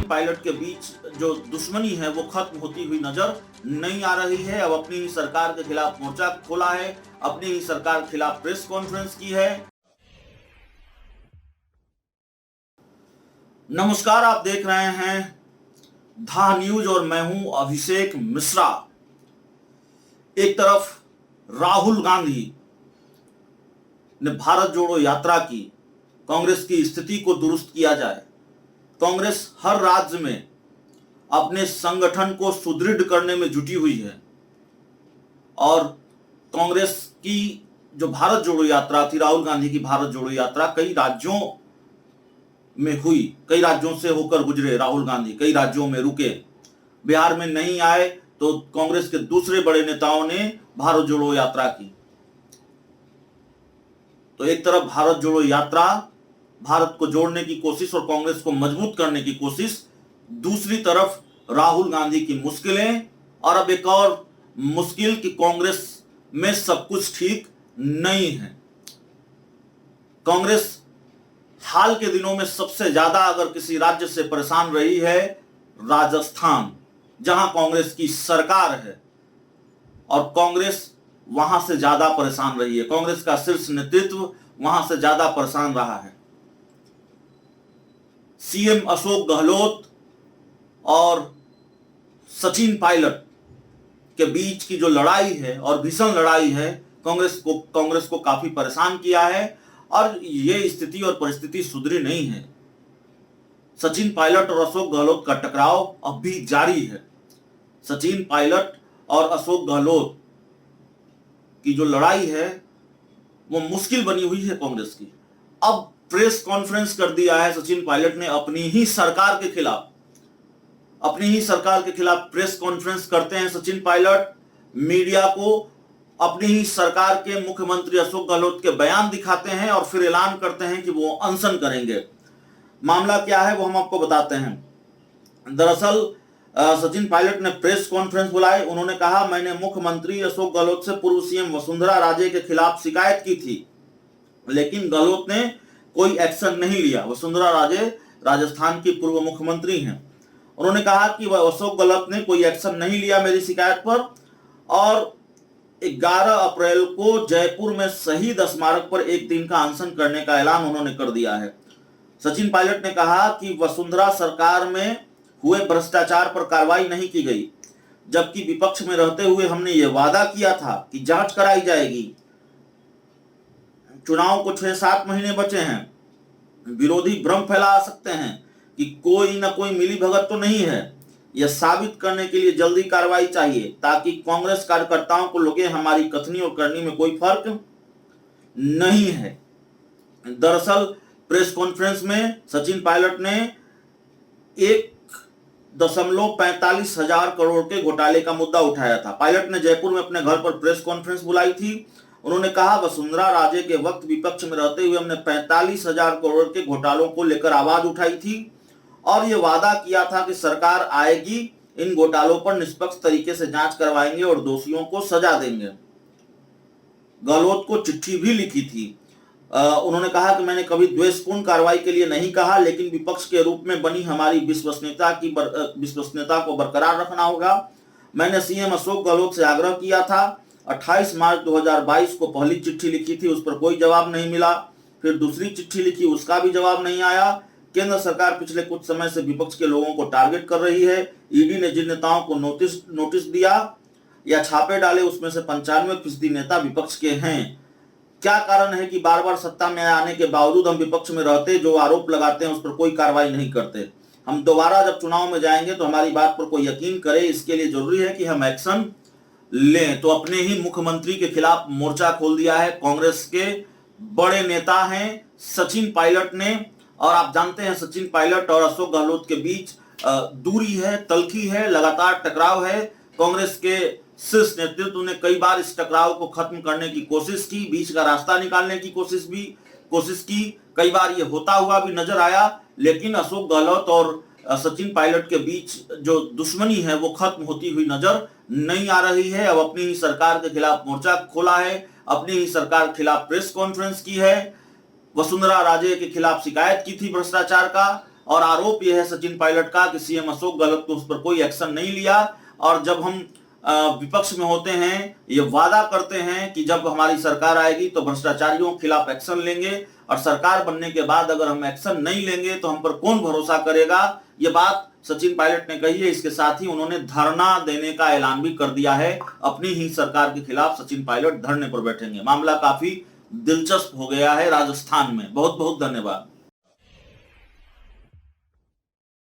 Pilot के बीच जो दुश्मनी है वो खत्म होती हुई नजर नहीं आ रही है। अब अपनी ही सरकार के खिलाफ मोर्चा खोला है, अपनी ही सरकार के खिलाफ प्रेस कॉन्फ्रेंस की है। नमस्कार, आप देख रहे हैं धा न्यूज और मैं हूं अभिषेक मिश्रा। एक तरफ राहुल गांधी ने भारत जोड़ो यात्रा की, कांग्रेस की स्थिति को दुरुस्त किया जाए। कांग्रेस हर राज्य में अपने संगठन को सुदृढ़ करने में जुटी हुई है और कांग्रेस की जो भारत जोड़ो यात्रा थी, राहुल गांधी की भारत जोड़ो यात्रा कई राज्यों में हुई, कई राज्यों से होकर गुजरे राहुल गांधी, कई राज्यों में रुके, बिहार में नहीं आए तो कांग्रेस के दूसरे बड़े नेताओं ने भारत जोड़ो यात्रा की। तो एक तरफ भारत जोड़ो यात्रा, भारत को जोड़ने की कोशिश और कांग्रेस को मजबूत करने की कोशिश, दूसरी तरफ राहुल गांधी की मुश्किलें, और अब एक और मुश्किल कि कांग्रेस में सब कुछ ठीक नहीं है। कांग्रेस हाल के दिनों में सबसे ज्यादा अगर किसी राज्य से परेशान रही है, राजस्थान, जहां कांग्रेस की सरकार है, और कांग्रेस वहां से ज्यादा परेशान रही है। कांग्रेस का शीर्ष नेतृत्व वहां से ज्यादा परेशान रहा है। सीएम अशोक गहलोत और सचिन पायलट के बीच की जो लड़ाई है और भीषण लड़ाई है, कांग्रेस को काफी परेशान किया है और ये स्थिति और परिस्थिति सुधरी नहीं है। सचिन पायलट और अशोक गहलोत का टकराव अब भी जारी है। सचिन पायलट और अशोक गहलोत की जो लड़ाई है वो मुश्किल बनी हुई है कांग्रेस की। अब प्रेस कॉन्फ्रेंस कर दिया है सचिन पायलट ने अपनी ही सरकार के खिलाफ प्रेस कॉन्फ्रेंस करते हैं सचिन पायलट। मीडिया को अपनी ही सरकार के मुख्यमंत्री अशोक गहलोत के बयान दिखाते हैं और फिर ऐलान करते हैं कि वो अनशन करेंगे। मामला क्या है वो हम आपको बताते हैं। दरअसल सचिन पायलट ने प्रेस कॉन्फ्रेंस बुलाई। उन्होंने कहा, मैंने मुख्यमंत्री अशोक गहलोत से पूर्व सीएम वसुंधरा राजे के खिलाफ शिकायत की थी, लेकिन गहलोत ने कोई एक्शन नहीं लिया। वसुंधरा राजे राजस्थान की पूर्व मुख्यमंत्री हैं। उन्होंने कहा कि अशोक गहलोत ने कोई एक्शन नहीं लिया मेरी शिकायत पर, और 11 अप्रैल को जयपुर में शहीद स्मारक पर एक दिन का अनशन करने का ऐलान उन्होंने कर दिया है। सचिन पायलट ने कहा कि वसुंधरा सरकार में हुए भ्रष्टाचार पर कार्रवाई नहीं की गई, जबकि विपक्ष में रहते हुए हमने ये वादा किया था कि जांच कराई जाएगी। चुनाव को 6-7 महीने बचे हैं। विरोधी भ्रम फैला सकते हैं कि कोई ना कोई मिलीभगत तो नहीं है। यह साबित करने के लिए जल्दी कार्रवाई चाहिए ताकि कांग्रेस कार्यकर्ताओं को लगे हमारी कथनी और करनी में कोई फर्क नहीं है। दरअसल प्रेस कॉन्फ्रेंस में सचिन पायलट ने 1.45 करोड़ के घोटाले का मुद्दा उठाया था। पायलट ने जयपुर में अपने घर पर प्रेस कॉन्फ्रेंस बुलाई थी। उन्होंने कहा, वसुंधरा राजे के वक्त विपक्ष में रहते हुए हमने 45,000 करोड़ के घोटालों को लेकर आवाज उठाई थी और यह वादा किया था कि सरकार आएगी, इन घोटालों पर निष्पक्ष तरीके से जांच करवाएंगे और दोषियों को सजा देंगे। गहलोत को चिट्ठी भी लिखी थी। उन्होंने कहा कि मैंने कभी द्वेषपूर्ण कार्रवाई के लिए नहीं कहा, लेकिन विपक्ष के रूप में बनी हमारी विश्वसनीयता को बरकरार रखना होगा। मैंने सीएम अशोक गहलोत से आग्रह किया था। 28 मार्च 2022 को पहली चिट्ठी लिखी थी, उस पर कोई जवाब नहीं मिला। फिर दूसरी चिट्ठी लिखी, उसका भी जवाब नहीं आया। केंद्र सरकार पिछले कुछ समय से विपक्ष के लोगों को टारगेट कर रही है। ईडी ने जिन नेताओं को नोटिस दिया या छापे डाले, उसमें से 95% नेता विपक्ष के हैं। क्या कारण है कि बार बार सत्ता में आने के बावजूद हम विपक्ष में रहते जो आरोप लगाते हैं उस पर कोई कार्रवाई नहीं करते। हम दोबारा जब चुनाव में जाएंगे तो हमारी बात पर कोई यकीन करे, इसके लिए जरूरी है कि हम एक्शन लें। तो अपने ही मुख्यमंत्री के खिलाफ मोर्चा खोल दिया है कांग्रेस के बड़े नेता हैं सचिन पायलट ने। और आप जानते हैं सचिन पायलट और अशोक गहलोत के बीच दूरी है, तल्खी है, लगातार टकराव है। कांग्रेस के शीर्ष नेतृत्व ने कई बार इस टकराव को खत्म करने की कोशिश की, बीच का रास्ता निकालने की कोशिश की। कई बार ये होता हुआ भी नजर आया, लेकिन अशोक गहलोत और सचिन पायलट के बीच जो दुश्मनी है वो खत्म होती हुई नजर नहीं आ रही है। अब अपनी ही सरकार के खिलाफ मोर्चा खोला है, अपनी ही सरकार के खिलाफ प्रेस कॉन्फ्रेंस की है, वसुंधरा राजे के खिलाफ शिकायत की थी भ्रष्टाचार का, और आरोप यह है सचिन पायलट का कि सीएम अशोक गहलोत ने उस पर कोई एक्शन नहीं लिया। और जब हम विपक्ष में होते हैं, ये वादा करते हैं कि जब हमारी सरकार आएगी तो भ्रष्टाचारियों के खिलाफ एक्शन लेंगे, और सरकार बनने के बाद अगर हम एक्शन नहीं लेंगे तो हम पर कौन भरोसा करेगा, ये बात सचिन पायलट ने कही है। इसके साथ ही उन्होंने धरना देने का ऐलान भी कर दिया है। अपनी ही सरकार के खिलाफ सचिन पायलट धरने पर बैठेंगे। मामला काफी दिलचस्प हो गया है राजस्थान में। बहुत बहुत धन्यवाद।